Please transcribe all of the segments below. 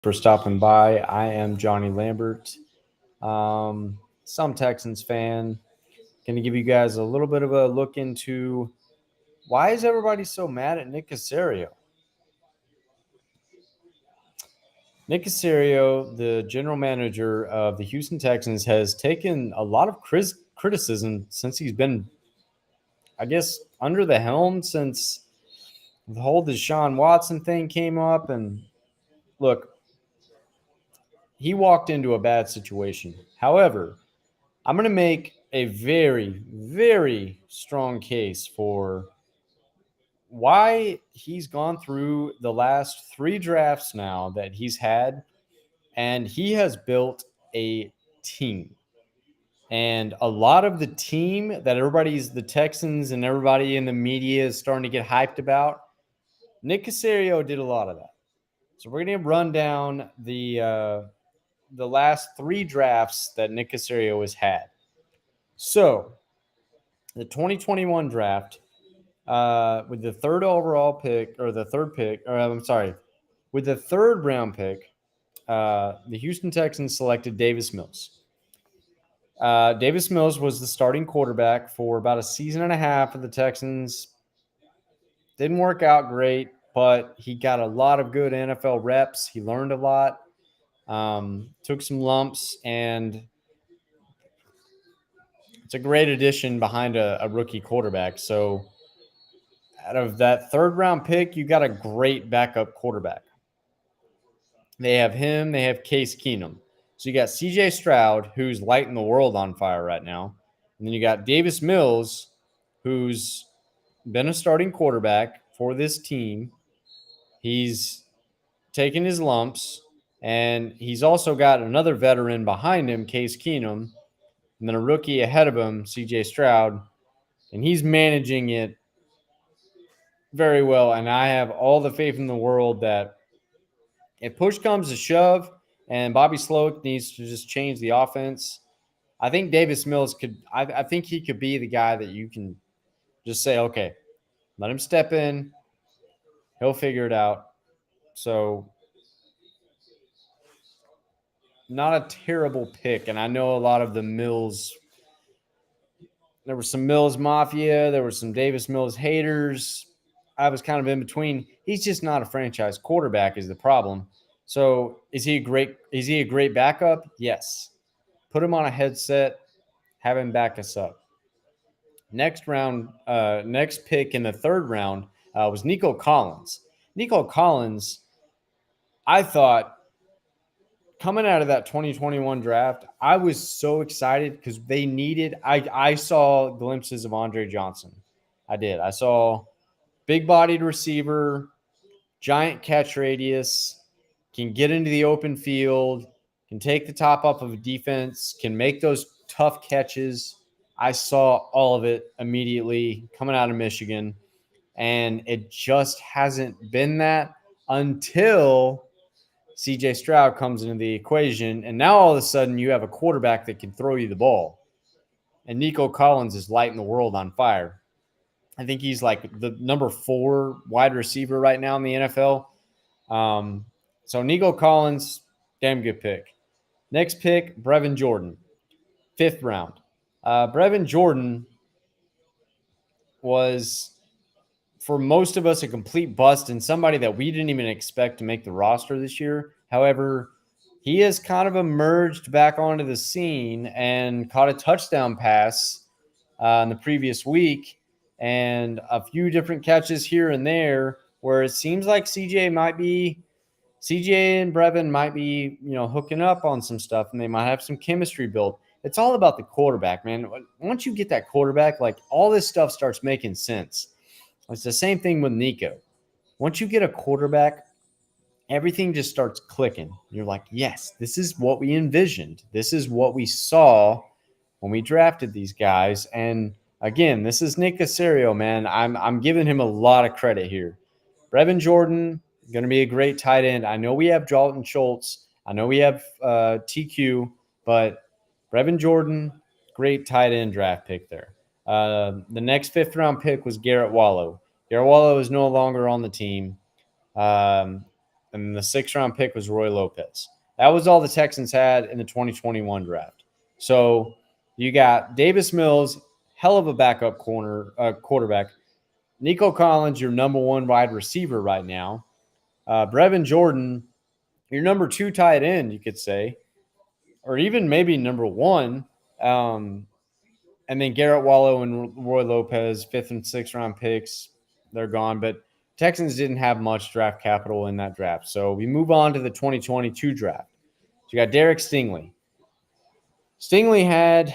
for stopping by. I am Johnny Lambert, some Texans fan. Going to give you guys a little bit of a look into why is everybody so mad at Nick Caserio? Nick Caserio, the general manager of the Houston Texans, has taken a lot of criticism since he's been, I guess, under the helm since the whole Deshaun Watson thing came up. And look, he walked into a bad situation. However, I'm going to make a very, very strong case for why he's gone through the last three drafts now that he's had, and he has built a team. And a lot of the team that the Texans and everybody in the media is starting to get hyped about, Nick Caserio did a lot of that. So we're going to run down the last three drafts that Nick Caserio has had. So the 2021 draft, with the third overall pick, or the third pick, or I'm sorry, with the third round pick, the Houston Texans selected Davis Mills. Davis Mills was the starting quarterback for about a season and a half of the Texans. Didn't work out great, but he got a lot of good NFL reps. He learned a lot, took some lumps, and it's a great addition behind a rookie quarterback. So out of that third round pick, you got a great backup quarterback. They have him. They have Case Keenum. So you got CJ Stroud, who's lighting the world on fire right now. And then you got Davis Mills, who's been a starting quarterback for this team. He's taken his lumps, and he's also got another veteran behind him, Case Keenum, and then a rookie ahead of him, CJ Stroud, and he's managing it very well. And I have all the faith in the world that if push comes to shove and Bobby Sloak needs to just change the offense, I think Davis Mills I think he could be the guy that you can just say, okay, let him step in. He'll figure it out. So not a terrible pick. And I know a lot of the Mills, there was some Mills Mafia, there were some Davis Mills haters. I was kind of in between. He's just not a franchise quarterback is the problem. So is he a great backup? Yes. Put him on a headset, have him back us up. Next pick in the third round was Nico Collins. Nico Collins, I thought, coming out of that 2021 draft, I was so excited because they needed. I saw glimpses of Andre Johnson. I did. I saw big-bodied receiver, giant catch radius, can get into the open field, can take the top off of a defense, can make those tough catches. I saw all of it immediately coming out of Michigan, and it just hasn't been that until CJ Stroud comes into the equation, and now all of a sudden you have a quarterback that can throw you the ball. And Nico Collins is lighting the world on fire. I think he's like the number 4 wide receiver right now in the NFL. So Nico Collins, damn good pick. Next pick, Brevin Jordan, 5th round. Brevin Jordan was, for most of us, a complete bust and somebody that we didn't even expect to make the roster this year. However, he has kind of emerged back onto the scene and caught a touchdown pass in the previous week and a few different catches here and there where it seems like CJ and Brevin might be, hooking up on some stuff and they might have some chemistry built. It's all about the quarterback, man. Once you get that quarterback, like all this stuff starts making sense. It's the same thing with Nico. Once you get a quarterback, everything just starts clicking. You're like, yes, this is what we envisioned. This is what we saw when we drafted these guys. And again, this is Nick Caserio, man. I'm giving him a lot of credit here. Brevin Jordan, going to be a great tight end. I know we have Dalton Schultz. I know we have TQ, but Brevin Jordan, great tight end draft pick there. The next 5th round pick was Garrett Wallow. Garrett Wallow is no longer on the team. and the 6th-round pick was Roy Lopez. That was all the Texans had in the 2021 draft. So you got Davis Mills, hell of a backup quarterback. Nico Collins, your number one wide receiver right now. Brevin Jordan, your number 2 tight end, you could say, or even maybe number 1. And then Garrett Wallow and Roy Lopez, 5th and 6th round picks, they're gone. But Texans didn't have much draft capital in that draft. So we move on to the 2022 draft. So you got Derek Stingley. Stingley had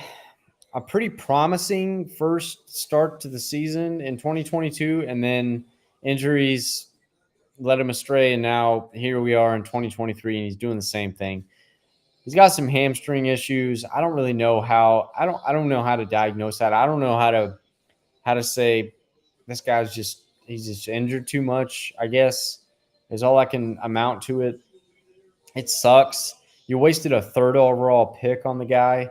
a pretty promising first start to the season in 2022, and then injuries led him astray. And now here we are in 2023, and he's doing the same thing. He's got some hamstring issues. I don't really know how. I don't know how to diagnose that. I don't know how to say this guy's he's just injured too much, I guess, is all I can amount to it. It sucks. You wasted a 3rd overall pick on the guy.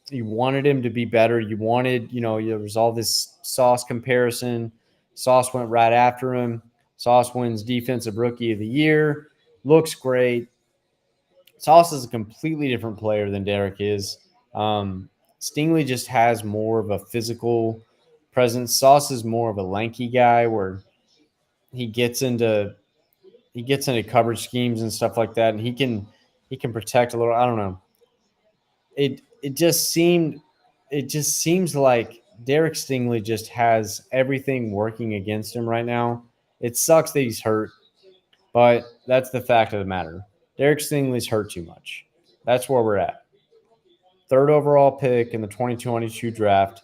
You wanted him to be better. You wanted, there was all this Sauce comparison. Sauce went right after him. Sauce wins Defensive Rookie of the Year. Looks great. Sauce is a completely different player than Derek is. Stingley just has more of a physical presence. Sauce is more of a lanky guy where he gets into coverage schemes and stuff like that, and he can protect a little. I don't know. It just seems like Derek Stingley just has everything working against him right now. It sucks that he's hurt, but that's the fact of the matter. Derek Stingley's hurt too much. That's where we're at. 3rd overall pick in the 2022 draft.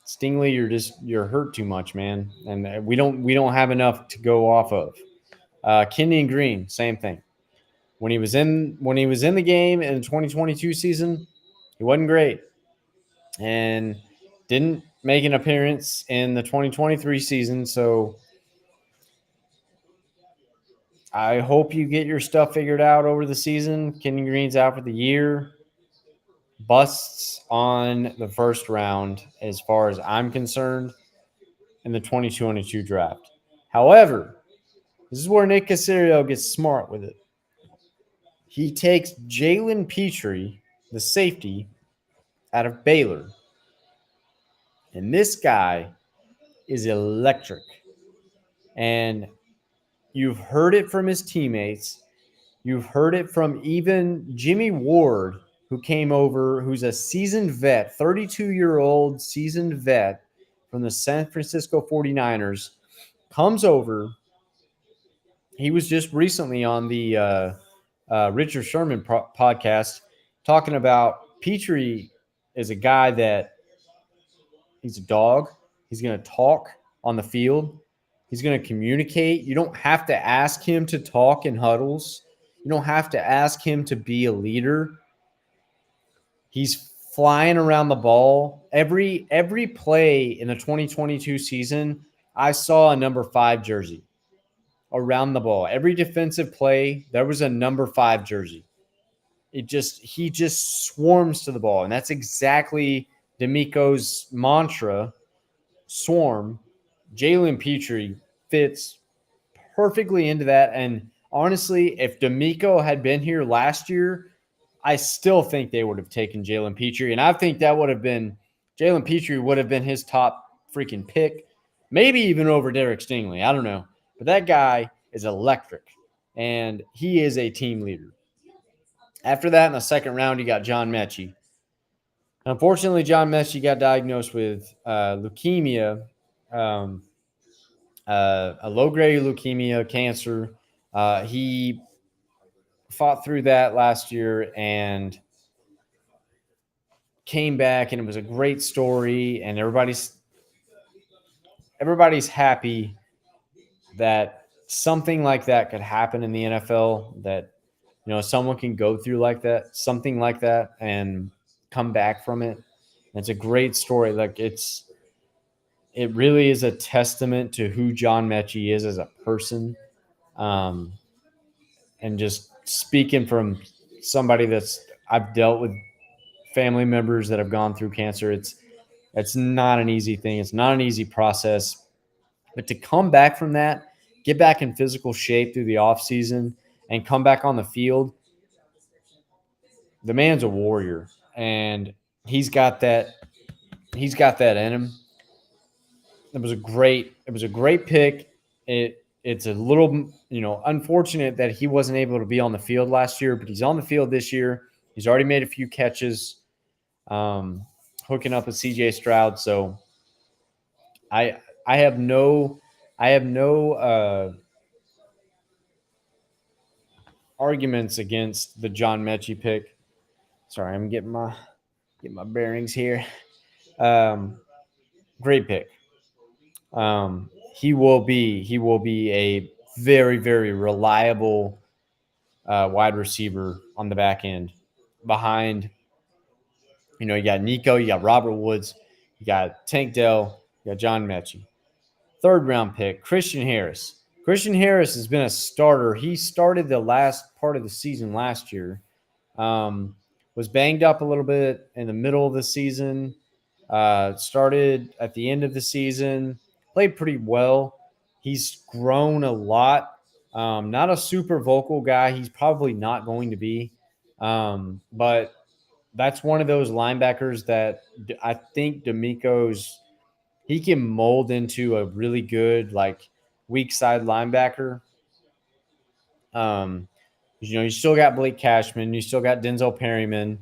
Stingley, you're hurt too much, man, and we don't have enough to go off of. Kenyon Green, same thing. When he was in the game in the 2022 season, he wasn't great, and didn't make an appearance in the 2023 season. So I hope you get your stuff figured out over the season. Kenyon Green's out for the year. Busts on the 1st round, as far as I'm concerned, in the 2022 draft. However, this is where Nick Caserio gets smart with it. He takes Jalen Petrie, the safety, out of Baylor. And this guy is electric. And you've heard it from his teammates. You've heard it from even Jimmy Ward, who came over, who's a seasoned vet, 32-year-old seasoned vet from the San Francisco 49ers, comes over. He was just recently on the Richard Sherman podcast talking about Petrie is a guy that he's a dog. He's going to talk on the field. He's going to communicate. You don't have to ask him to talk in huddles. You don't have to ask him to be a leader. He's flying around the ball. Every play in the 2022 season, I saw a number 5 jersey around the ball. Every defensive play, there was a number 5 jersey. He just swarms to the ball. And that's exactly D'Amico's mantra, swarm. Jalen Petrie fits perfectly into that. And honestly, if D'Amico had been here last year, I still think they would have taken Jalen Petrie. And I think that would have been Jalen Petrie would have been his top freaking pick, maybe even over Derek Stingley. I don't know. But that guy is electric, and he is a team leader. After that, in the 2nd round, you got John Mechie. Unfortunately, John Mechie got diagnosed with leukemia, a low-grade leukemia, cancer. He fought through that last year and came back, and it was a great story, and everybody's happy that something like that could happen in the NFL, that someone can go through something like that and come back from it. It's a great story. Like it really is a testament to who John Mechie is as a person. And just speaking from somebody I've dealt with family members that have gone through cancer, it's not an easy thing. It's not an easy process. But to come back from that, get back in physical shape through the offseason and come back on the field, the man's a warrior, and he's got that in him. It was a great pick. It's a little, unfortunate that he wasn't able to be on the field last year, but he's on the field this year. He's already made a few catches, hooking up with CJ Stroud. So I have no arguments against the John Mechie pick. Sorry, I'm getting my bearings here. Great pick. He will be a very, very reliable wide receiver on the back end. Behind, you got Nico, you got Robert Woods, you got Tank Dell, you got John Mechie. Third round pick, Christian Harris. Christian Harris has been a starter. He started the last part of the season last year. Was banged up a little bit in the middle of the season. Started at the end of the season. Played pretty well. He's grown a lot. Not a super vocal guy. He's probably not going to be. But that's one of those linebackers that I think he can mold into a really good, like, weak side linebacker. You still got Blake Cashman. You still got Denzel Perryman.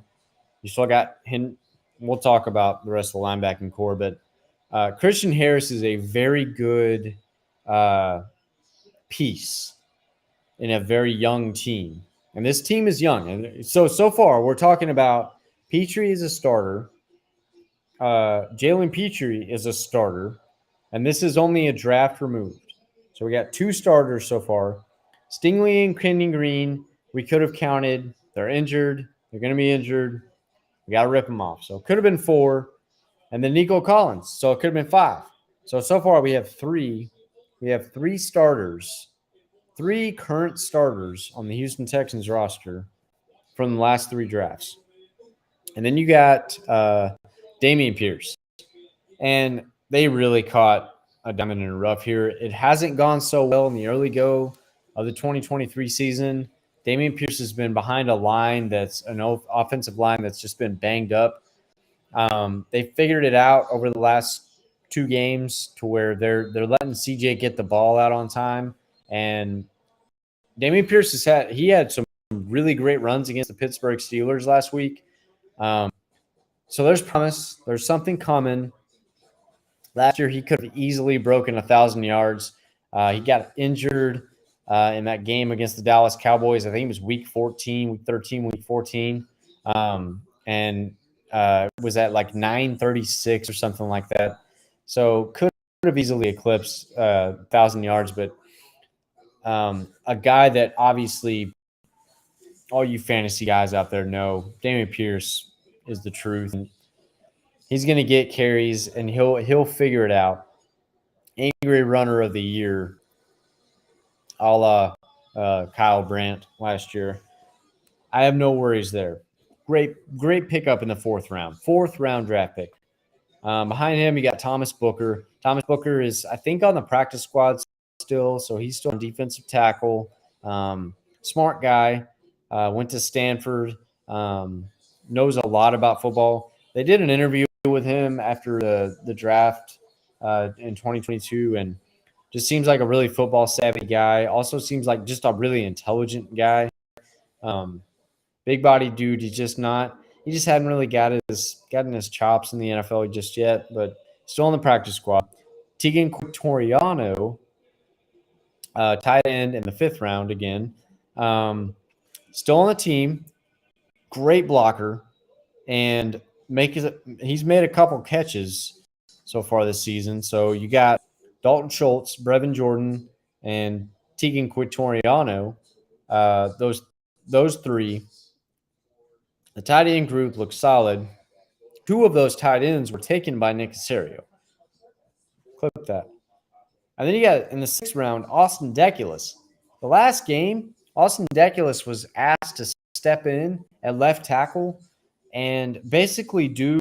You still got him. We'll talk about the rest of the linebacking core, but Christian Harris is a very good piece in a very young team. And this team is young. And so far, we're talking about Petrie is a starter. Jalen Petrie is a starter. And this is only a draft removed. So we got 2 starters so far. Stingley and Kenyon Green, we could have counted. They're injured. They're going to be injured. We got to rip them off. So it could have been 4. And then Nico Collins. So it could have been 5. So far we have 3. We have 3 starters, 3 current starters on the Houston Texans roster from the last 3 drafts. And then you got Dameon Pierce. And they really caught a diamond in the rough here. It hasn't gone so well in the early go of the 2023 season. Dameon Pierce has been behind a line that's an offensive line that's just been banged up. They figured it out over the last 2 games to where they're letting CJ get the ball out on time. And Dameon Pierce had some really great runs against the Pittsburgh Steelers last week. So there's promise. There's something coming. Last year, he could have easily broken 1,000 yards. He got injured in that game against the Dallas Cowboys. I think it was week 14, week 13, week 14. And was at like 936 or something like that. So could have easily eclipsed 1,000 yards. But a guy that obviously all you fantasy guys out there know, Dameon Pierce is the truth. And he's going to get carries, and he'll figure it out. Angry runner of the year, a la Kyle Brandt last year. I have no worries there. Great pickup in the 4th round. 4th round draft pick. Behind him, you got Thomas Booker. Thomas Booker is, I think, on the practice squad still, so he's still on defensive tackle. Smart guy. Went to Stanford. Knows a lot about football. They did an interview with him after the draft in 2022, and just seems like a really football savvy guy. Also seems like just a really intelligent guy. Big body dude. He just hadn't really gotten his chops in the NFL just yet, but still on the practice squad. Tegan Quitoriano, tight end in the 5th round again. Still on the team. Great blocker. And he's made a couple catches so far this season. So you got Dalton Schultz, Brevin Jordan, and Tegan Quitoriano. Those 3. The tight end group looks solid. 2 of those tight ends were taken by Nick Caserio. Clip that. And then you got, in the 6th round, Austin Deculus. The last game, Austin Deculus was asked to step in at left tackle and basically do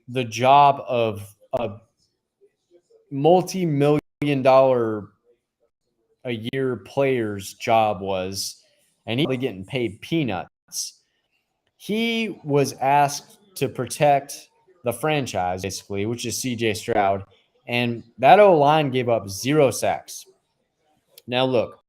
the job of a multi-million-dollar a year player's job was, and he's probably getting paid peanuts. He was asked to protect the franchise, basically, which is CJ Stroud, and that O-line gave up 0 sacks. Now, look,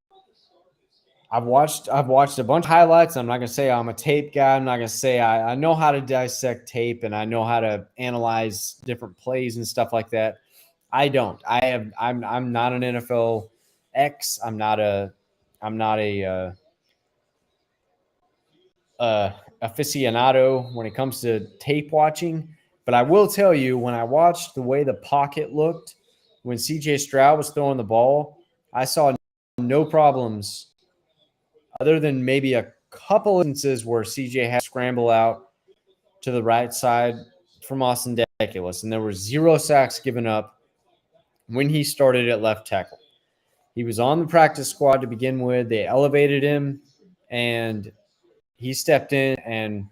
I've watched a bunch of highlights. I'm not gonna say I'm a tape guy. I'm not gonna say I know how to dissect tape and I know how to analyze different plays and stuff like that. I don't. I'm not an NFL X. I'm not a aficionado when it comes to tape watching. But I will tell you, when I watched the way the pocket looked when CJ Stroud was throwing the ball, I saw no problems other than maybe a couple instances where CJ had to scramble out to the right side from Austin Deculus, and there were 0 sacks given up when he started at left tackle. He was on the practice squad to begin with. They elevated him, and he stepped in and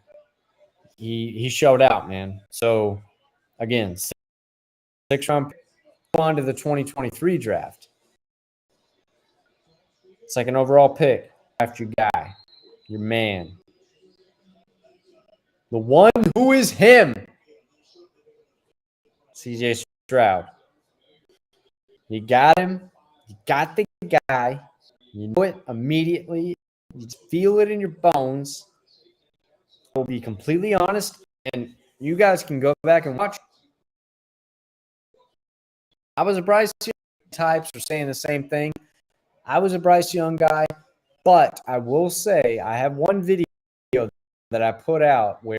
he showed out, man. So again, 6th round on to the 2023 draft. Second overall pick, draft your guy, your man. The one who is him, CJ Stroud. You got him. You got the guy. You know it immediately. You feel it in your bones. I will be completely honest, and you guys can go back and watch. I was a Bryce Young. Types are saying the same thing. I was a Bryce Young guy, but I will say I have one video that I put out where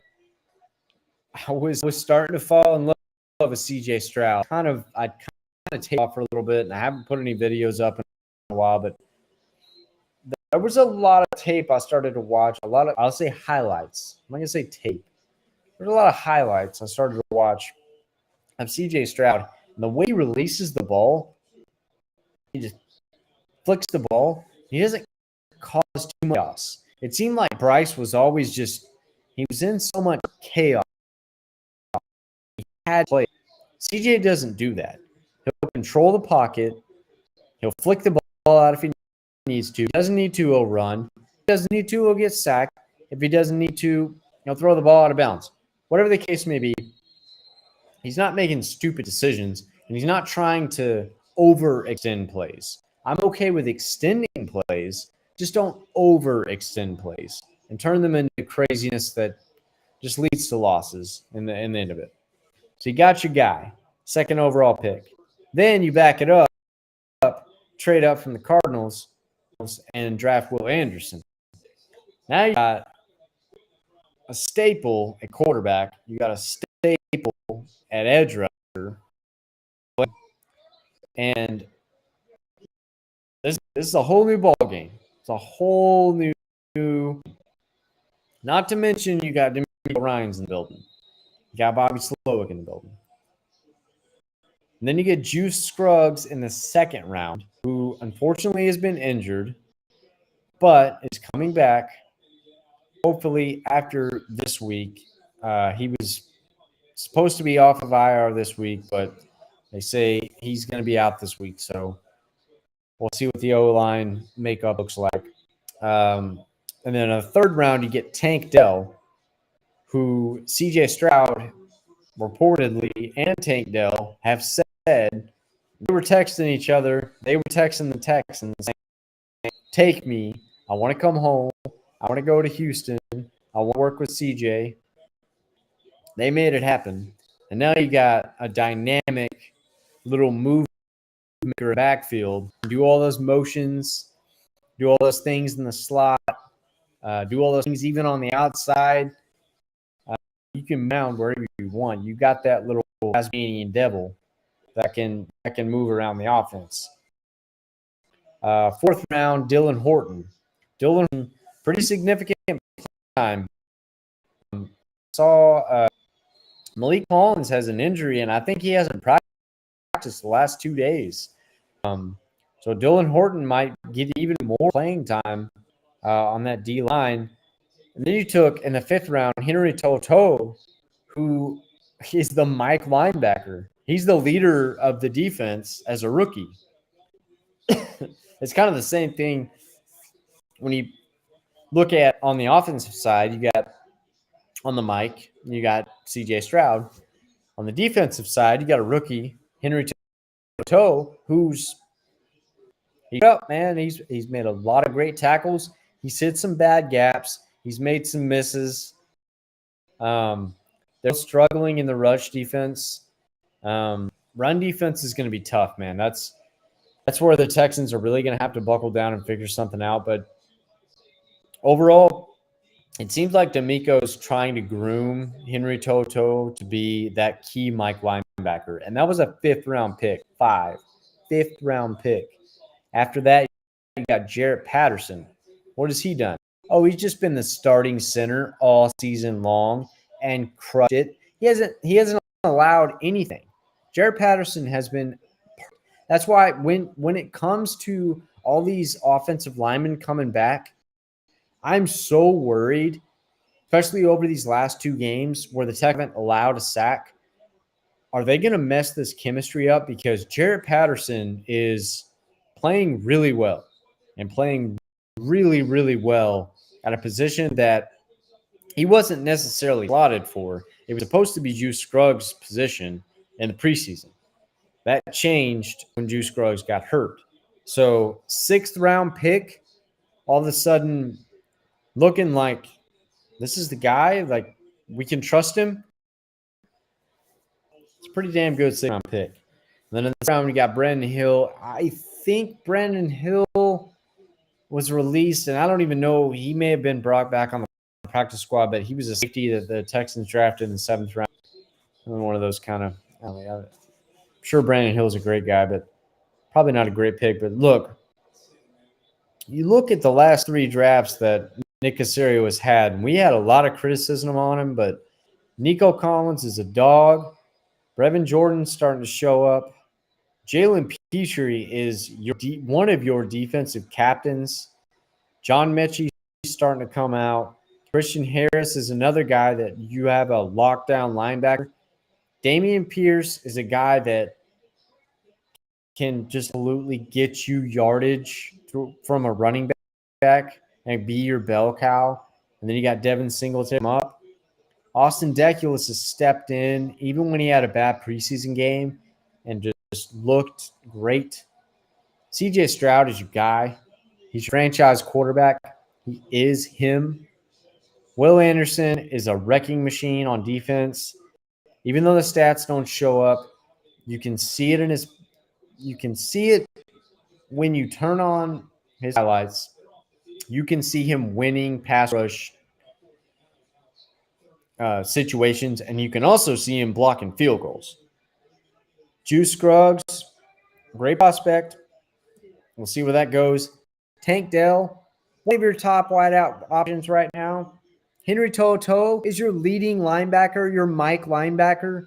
I was starting to fall in love with CJ Stroud. I'd kind of take off for a little bit, and I haven't put any videos up in a while, but there was a lot of tape I started to watch. I'll say highlights. I'm not gonna say tape. There's a lot of highlights I started to watch of CJ Stroud, and the way he releases the ball, he just flicks the ball. He doesn't cause too much chaos. It seemed like Bryce was always he was in so much chaos. He had to play. CJ doesn't do that. He'll control the pocket. He'll flick the ball out if he needs to. He doesn't need to, he'll run. If he doesn't need to, he'll get sacked. If he doesn't need to, he'll throw the ball out of bounds. Whatever the case may be, he's not making stupid decisions, and he's not trying to overextend plays. I'm okay with extending plays, just don't overextend plays and turn them into craziness that just leads to losses in the end of it. So you got your guy, 2nd overall pick. Then you back it up, trade up from the Cardinals, and draft Will Anderson. Now you got a staple at quarterback. You got a staple at edge rusher. And this is a whole new ball game. It's a whole new. Not to mention you got D'Amico Ryans in the building. You got Bobby Slowick in the building. And then you get Juice Scruggs in the 2nd round, who unfortunately has been injured, but is coming back hopefully after this week. He was supposed to be off of IR this week, but they say he's going to be out this week. So we'll see what the O-line makeup looks like. And then a 3rd round, you get Tank Dell, who CJ Stroud reportedly and Tank Dell have said they were texting each other. They were texting the Texans saying, take me. I want to come home. I want to go to Houston. I want to work with CJ. They made it happen. And now you got a dynamic little move maker backfield. Do all those motions, do all those things in the slot, do all those things even on the outside. You can mound wherever you want. You got that little Tasmanian devil that can move around the offense. 4th round, Dylan Horton. Dylan, pretty significant time. Saw Malik Collins has an injury, and I think he hasn't practiced the last 2 days. So Dylan Horton might get even more playing time on that D line. And then you took in the 5th round Henry Toto, who is the Mike linebacker. He's the leader of the defense as a rookie. it's kind of the same thing when you look at on the offensive side. You got on the mic, you got CJ Stroud. On the defensive side, you got a rookie, Henry Toe, who's up, man. He's made a lot of great tackles. He's hit some bad gaps. He's made some misses. They're struggling in the rush defense. Run defense is going to be tough, man. That's where the Texans are really going to have to buckle down and figure something out. But overall, it seems like D'Amico's trying to groom Henry Toto to be that key Mike linebacker. And that was a fifth-round pick. Fifth-round pick. After that, you got Jarrett Patterson. What has he done? Oh, he's just been the starting center all season long and crushed it. He hasn't allowed anything. Jarrett Patterson has been – that's why when it comes to all these offensive linemen coming back, I'm so worried, especially over these last two games where the Tech haven't allowed a sack. Are they going to mess this chemistry up? Because Jarrett Patterson is playing really well and playing really, really well at a position that he wasn't necessarily slotted for. It was supposed to be Juice Scruggs' position in the preseason. That changed when Juice Scruggs got hurt. So, sixth-round pick, all of a sudden looking like this is the guy, like we can trust him. It's a pretty damn good sixth-round pick. And then in the round, we got Brandon Hill. I think Brandon Hill was released, and I don't even know. He may have been brought back on the practice squad, but he was a safety that the Texans drafted in the seventh round. One of those kind of – I'm sure Brandon Hill's a great guy, but probably not a great pick. But look, you look at the last three drafts that Nick Caserio has had, and we had a lot of criticism on him, but Nico Collins is a dog. Brevin Jordan's starting to show up. Jalen Petrie is one of your defensive captains. John Mechie's starting to come out. Christian Harris is another guy that you have a lockdown linebacker. Damian Pierce is a guy that can just absolutely get you yardage from a running back and be your bell cow. And then you got Devin Singletary up. Austin Deculus has stepped in, even when he had a bad preseason game, and just looked great. CJ Stroud is your guy. He's your franchise quarterback. He is him. Will Anderson is a wrecking machine on defense. Even though the stats don't show up, you can see it you can see it when you turn on his highlights. You can see him winning pass rush situations, and you can also see him blocking field goals. Juice Scruggs, great prospect. We'll see where that goes. Tank Dell, one of your top wideout options right now. Henry Toto is your leading linebacker, your Mike linebacker.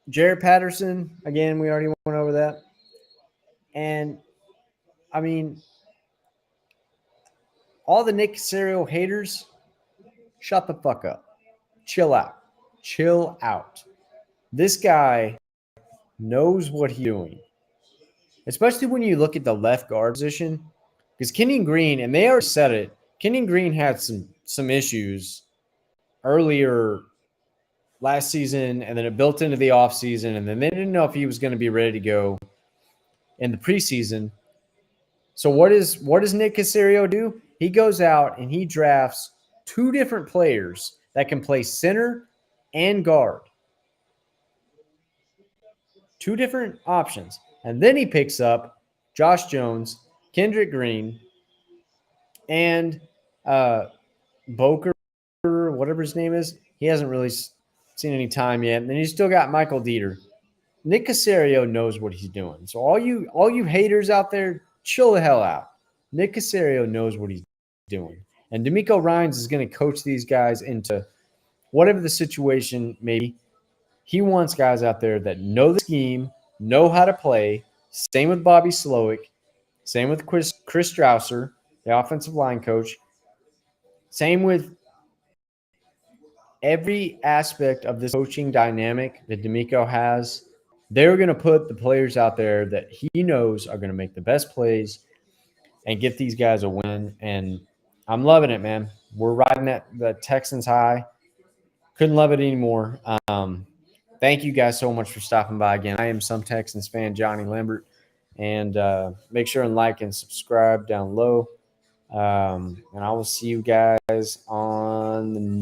Jarrett Patterson, again, we already went over that. And, I mean, all the Nick Caserio haters, shut the fuck up. Chill out. Chill out. This guy knows what he's doing, especially when you look at the left guard position. Because Kenyon Green, and they already said it, Kenyon Green had some issues earlier last season, and then it built into the offseason, and then they didn't know if he was going to be ready to go in the preseason. So what does Nick Caserio do? He goes out and he drafts two different players that can play center and guard. Two different options. And then he picks up Josh Jones, Kendrick Green, and Boker, whatever his name is. He hasn't really seen any time yet. And then you still got Michael Dieter. Nick Caserio knows what he's doing. So all you haters out there, chill the hell out. Nick Caserio knows what he's doing. And D'Amico Ryans is going to coach these guys into whatever the situation may be. He wants guys out there that know the scheme, know how to play. Same with Bobby Slowick. Same with Chris Strausser, the offensive line coach. Same with every aspect of this coaching dynamic that D'Amico has. They're going to put the players out there that he knows are going to make the best plays and get these guys a win. And I'm loving it, man. We're riding at the Texans high. Couldn't love it anymore. Thank you guys so much for stopping by again. I am some Texans fan, Johnny Lambert. And make sure and like and subscribe down low. And I will see you guys on the